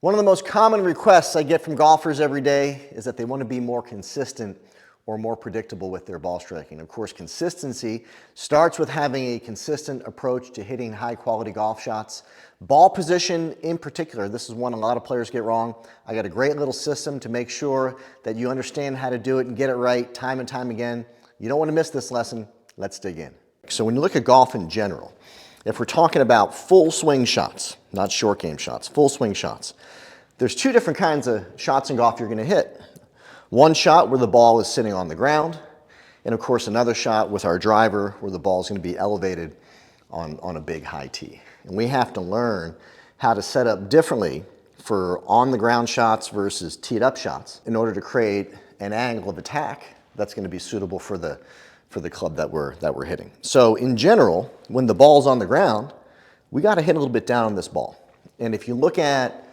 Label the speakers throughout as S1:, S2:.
S1: One of the most common requests I get from golfers every day is that they want to be more consistent or more predictable with their ball striking. Of course, consistency starts with having a consistent approach to hitting high quality golf shots. Ball position in particular, this is one a lot of players get wrong. I got a great little system to make sure that you understand how to do it and get it right time and time again. You don't want to miss this lesson. Let's dig in. So when you look at golf in general, if we're talking about full swing shots, not short game shots, full swing shots, there's two different kinds of shots in golf you're going to hit. One shot where the ball is sitting on the ground, and of course another shot with our driver where the ball is going to be elevated on a big high tee. And we have to learn how to set up differently for on the ground shots versus teed up shots in order to create an angle of attack that's going to be suitable for the club that we're hitting. So in general, when the ball's on the ground, we got to hit a little bit down on this ball. And if you look at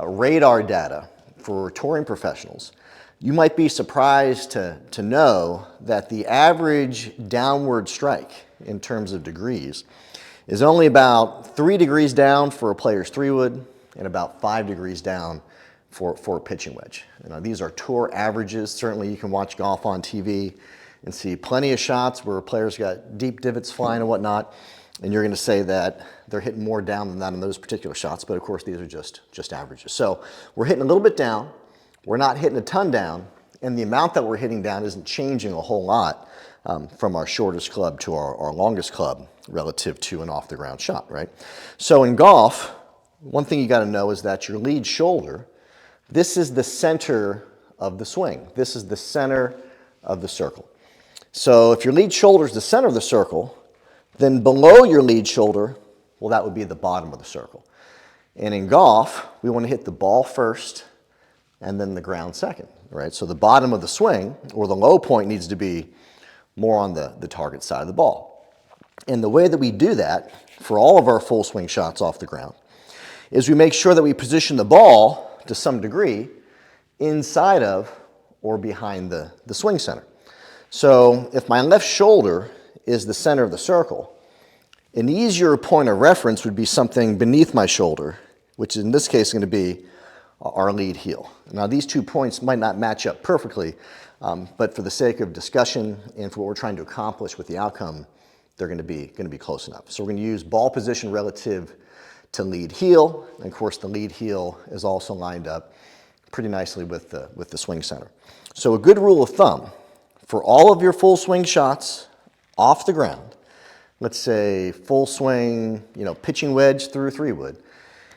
S1: radar data for touring professionals, you might be surprised to know that the average downward strike in terms of degrees is only about 3 degrees down for a player's 3-wood and about 5 degrees down for a pitching wedge. These are tour averages. Certainly you can watch golf on TV and see plenty of shots where players got deep divots flying and whatnot, and you're going to say that they're hitting more down than that in those particular shots, but of course these are just averages. So we're hitting a little bit down, we're not hitting a ton down, and the amount that we're hitting down isn't changing a whole lot from our shortest club to our longest club relative to an off the ground shot, right? So in golf, one thing you got to know is that your lead shoulder, this is the center of the swing. This is the center of the circle. So if your lead shoulder is the center of the circle, then below your lead shoulder, well, that would be the bottom of the circle. And in golf, we want to hit the ball first and then the ground second, right? So the bottom of the swing or the low point needs to be more on the target side of the ball. And the way that we do that for all of our full swing shots off the ground is we make sure that we position the ball to some degree inside of or behind the swing center. So if my left shoulder is the center of the circle, an easier point of reference would be something beneath my shoulder, which in this case is going to be our lead heel. Now these 2 points might not match up perfectly, but for the sake of discussion and for what we're trying to accomplish with the outcome, they're going to be close enough. So we're going to use ball position relative to lead heel, and of course the lead heel is also lined up pretty nicely with the swing center. So a good rule of thumb for all of your full swing shots off the ground, let's say full swing, pitching wedge through 3-wood,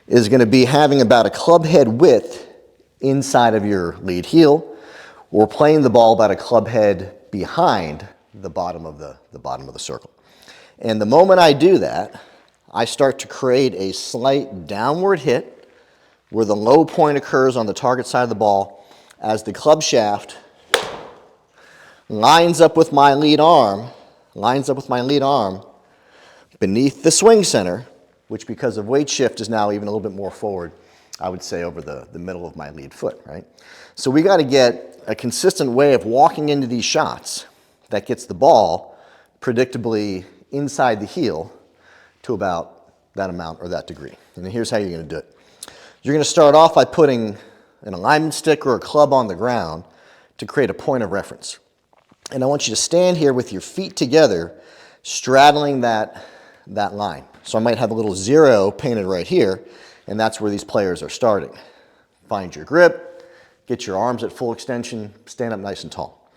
S1: is going to be having about a club head width inside of your lead heel, or playing the ball about a club head behind the bottom of the circle. And the moment I do that, I start to create a slight downward hit where the low point occurs on the target side of the ball as the club shaft lines up with my lead arm beneath the swing center, which because of weight shift is now even a little bit more forward, I would say over the middle of my lead foot, right? So we got to get a consistent way of walking into these shots that gets the ball predictably inside the heel to about that amount or that degree. And here's how you're going to do it. You're going to start off by putting an alignment stick or a club on the ground to create a point of reference. And I want you to stand here with your feet together, straddling that line. So I might have a little 0 painted right here, and that's where these players are starting. Find your grip, get your arms at full extension, stand up nice and tall.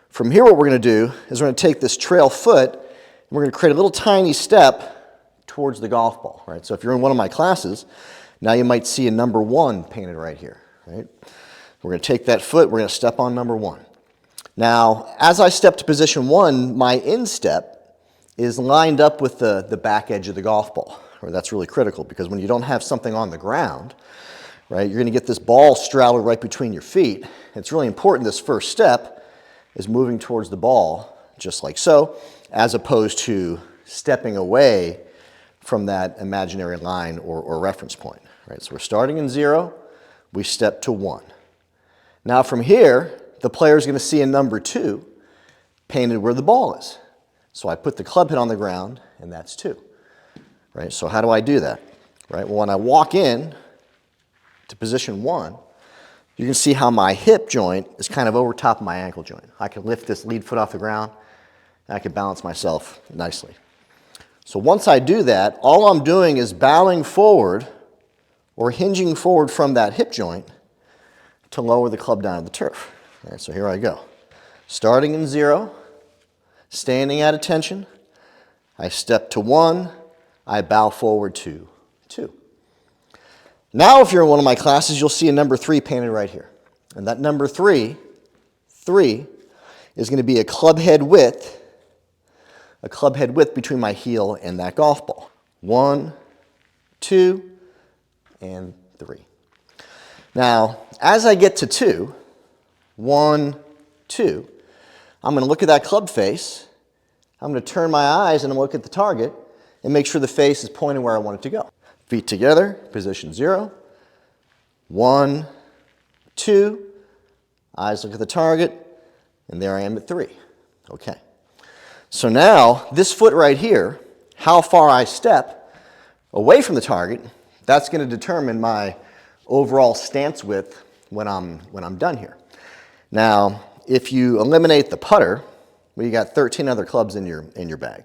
S1: From here, what we're going to do is we're going to take this trail foot, and we're going to create a little tiny step towards the golf ball, right? So if you're in one of my classes, now you might see a number 1 painted right here, right? We're going to take that foot, we're going to step on number 1. Now, as I step to position 1, my instep is lined up with the back edge of the golf ball. Right? That's really critical because when you don't have something on the ground, right, you're going to get this ball straddled right between your feet. It's really important this first step is moving towards the ball just like so, as opposed to stepping away from that imaginary line or reference point. Right? So we're starting in 0, we step to 1. Now from here, the player is going to see a number 2 painted where the ball is. So I put the club head on the ground, and that's 2. Right? So how do I do that? Right? Well, when I walk in, to position 1, you can see how my hip joint is kind of over top of my ankle joint. I can lift this lead foot off the ground, and I can balance myself nicely. So once I do that, all I'm doing is bowing forward or hinging forward from that hip joint to lower the club down to the turf. All right, so here I go. Starting in 0, standing at attention, I step to 1, I bow forward to 2. Now if you're in one of my classes, you'll see a number 3 painted right here. And that number 3 is going to be a club head width between my heel and that golf ball. 1, 2, and 3. Now, as I get to 2, 1, 2, I'm going to look at that club face, I'm going to turn my eyes and look at the target and make sure the face is pointing where I want it to go. Feet together, position 0, 1, 2, eyes look at the target, and there I am at 3. Okay. So now, this foot right here, how far I step away from the target, that's going to determine my overall stance width when I'm done here. Now, if you eliminate the putter, well, you got 13 other clubs in your bag.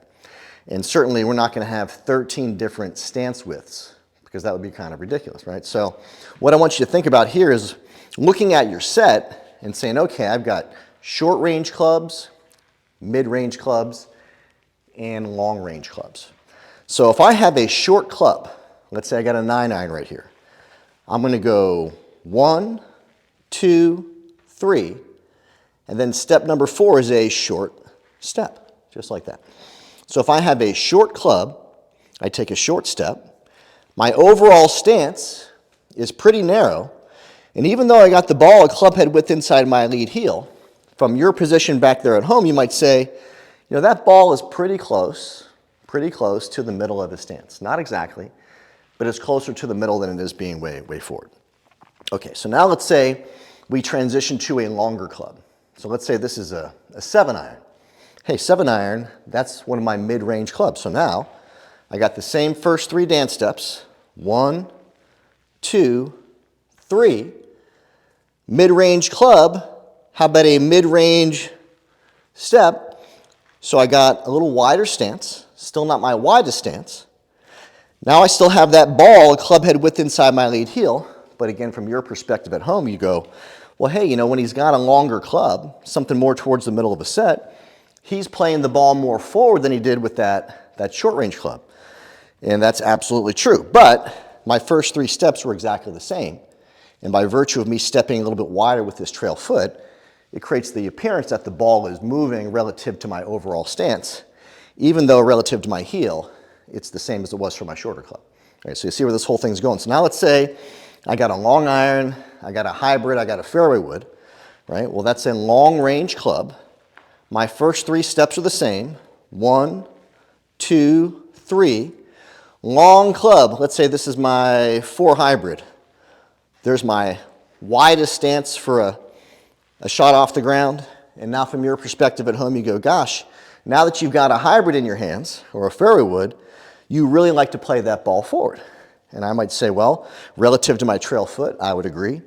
S1: And certainly we're not going to have 13 different stance widths because that would be kind of ridiculous, right? So what I want you to think about here is looking at your set and saying, okay, I've got short range clubs, mid-range clubs, and long range clubs. So if I have a short club, let's say I got a 9-iron right here, I'm going to go 1, 2, 3, and then step number 4 is a short step, just like that. So if I have a short club, I take a short step. My overall stance is pretty narrow, and even though I got the ball a club head width inside my lead heel, from your position back there at home, you might say, you know, that ball is pretty close to the middle of the stance. Not exactly, but it's closer to the middle than it is being way forward. Okay, so now let's say we transition to a longer club. So let's say this is a 7-iron. Hey, 7-iron, that's one of my mid-range clubs. So now I got the same first 3 dance steps. 1, 2, 3. Mid-range club, how about a mid-range step? So I got a little wider stance, still not my widest stance. Now I still have that ball, a club head width inside my lead heel, but again, from your perspective at home, you go, well, hey, you know, when he's got a longer club, something more towards the middle of a set, he's playing the ball more forward than he did with that short range club. And that's absolutely true. But my first 3 steps were exactly the same. And by virtue of me stepping a little bit wider with this trail foot, it creates the appearance that the ball is moving relative to my overall stance, even though relative to my heel, it's the same as it was for my shorter club. All right, so you see where this whole thing's going. So now let's say I got a long iron, I got a hybrid, I got a fairway wood, right? Well, that's a long range club. My first 3 steps are the same. 1, 2, 3. Long club, let's say this is my 4 hybrid. There's my widest stance for a shot off the ground. And now from your perspective at home, you go, gosh, now that you've got a hybrid in your hands, or a fairway wood, you really like to play that ball forward. And I might say, well, relative to my trail foot, I would agree.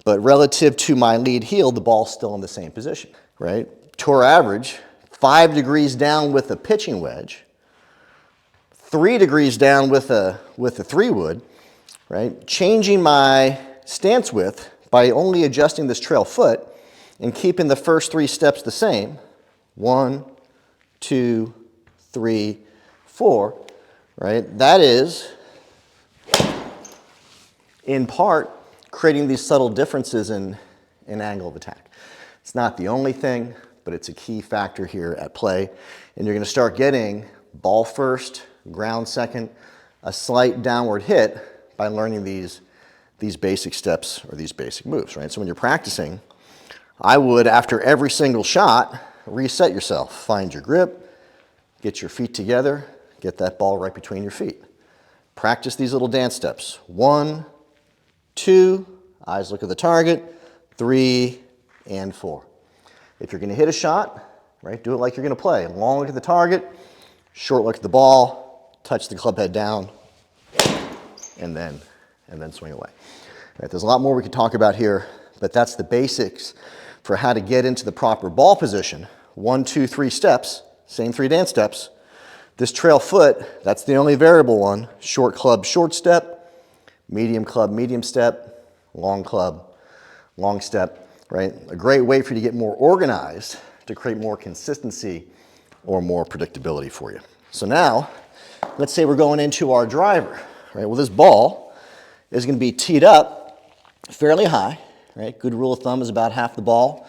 S1: But relative to my lead heel, the ball's still in the same position, right? Tour average, 5 degrees down with a pitching wedge, 3 degrees down with a 3-wood, right? Changing my stance width by only adjusting this trail foot and keeping the first 3 steps the same. 1, 2, 3, 4, right? That is, in part, creating these subtle differences in angle of attack. It's not the only thing, but it's a key factor here at play. And you're going to start getting ball first, ground second, a slight downward hit by learning these basic steps or these basic moves, right? So when you're practicing, I would, after every single shot, reset yourself. Find your grip, get your feet together, get that ball right between your feet. Practice these little dance steps. 1, 2, eyes look at the target, 3, and 4. If you're going to hit a shot, right, do it like you're going to play. Long look at the target, short look at the ball, touch the club head down, and then swing away. Right, there's a lot more we could talk about here, but that's the basics for how to get into the proper ball position. 1, 2, 3 steps, same 3 dance steps. This trail foot, that's the only variable one. Short club, short step, medium club, medium step, long club, long step, right? A great way for you to get more organized, to create more consistency or more predictability for you. So now, let's say we're going into our driver, right? Well, this ball is going to be teed up fairly high, right? Good rule of thumb is about half the ball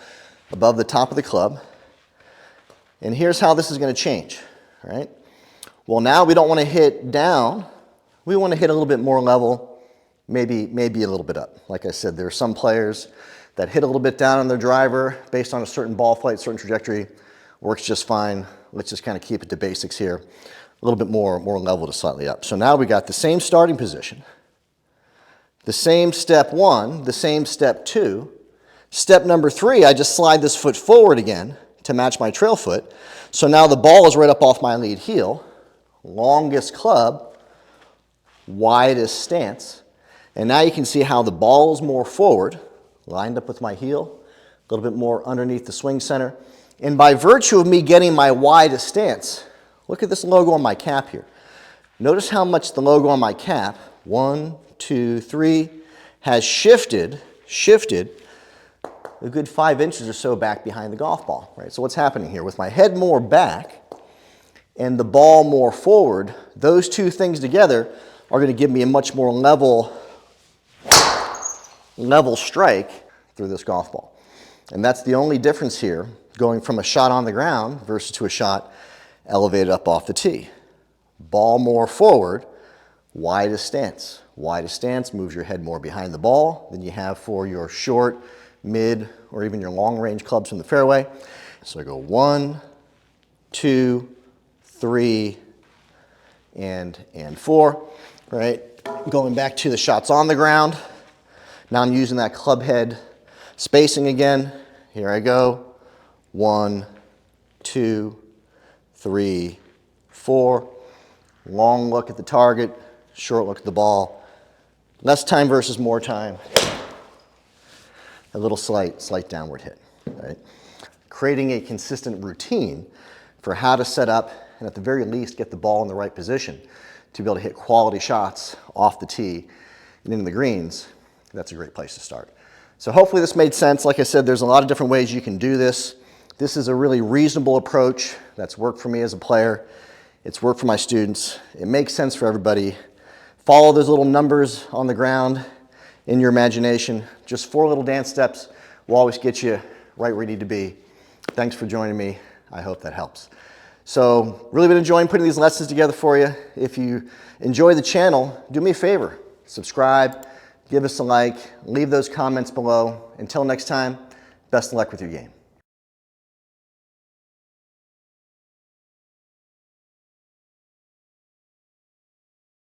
S1: above the top of the club. And here's how this is going to change, right? Well, now we don't want to hit down. We want to hit a little bit more level, maybe a little bit up. Like I said, there are some players that hit a little bit down on their driver based on a certain ball flight, certain trajectory. Works just fine. Let's just kind of keep it to basics here. A little bit more level to slightly up. So now we got the same starting position, the same step 1, the same step 2. Step number 3, I just slide this foot forward again to match my trail foot. So now the ball is right up off my lead heel. Longest club, widest stance. And now you can see how the ball is more forward, lined up with my heel, a little bit more underneath the swing center. And by virtue of me getting my widest stance, look at this logo on my cap here. Notice how much the logo on my cap, 1, 2, 3, has shifted a good 5 inches or so back behind the golf ball, right? So what's happening here? With my head more back and the ball more forward, those two things together are going to give me a much more level strike through this golf ball. And that's the only difference here, going from a shot on the ground versus to a shot elevated up off the tee. Ball more forward, widest stance. Widest stance moves your head more behind the ball than you have for your short, mid, or even your long range clubs from the fairway. So I go 1, 2, 3, and 4, right? Going back to the shots on the ground. Now I'm using that club head spacing again. Here I go. 1, 2, 3, 4. Long look at the target, short look at the ball. Less time versus more time. A little slight downward hit, right? Creating a consistent routine for how to set up and at the very least get the ball in the right position to be able to hit quality shots off the tee and into the greens, that's a great place to start. So hopefully this made sense. Like I said, there's a lot of different ways you can do this. This is a really reasonable approach that's worked for me as a player. It's worked for my students. It makes sense for everybody. Follow those little numbers on the ground in your imagination. Just 4 little dance steps will always get you right where you need to be. Thanks for joining me. I hope that helps. So really been enjoying putting these lessons together for you. If you enjoy the channel, do me a favor. Subscribe, give us a like, leave those comments below. Until next time, best of luck with your game.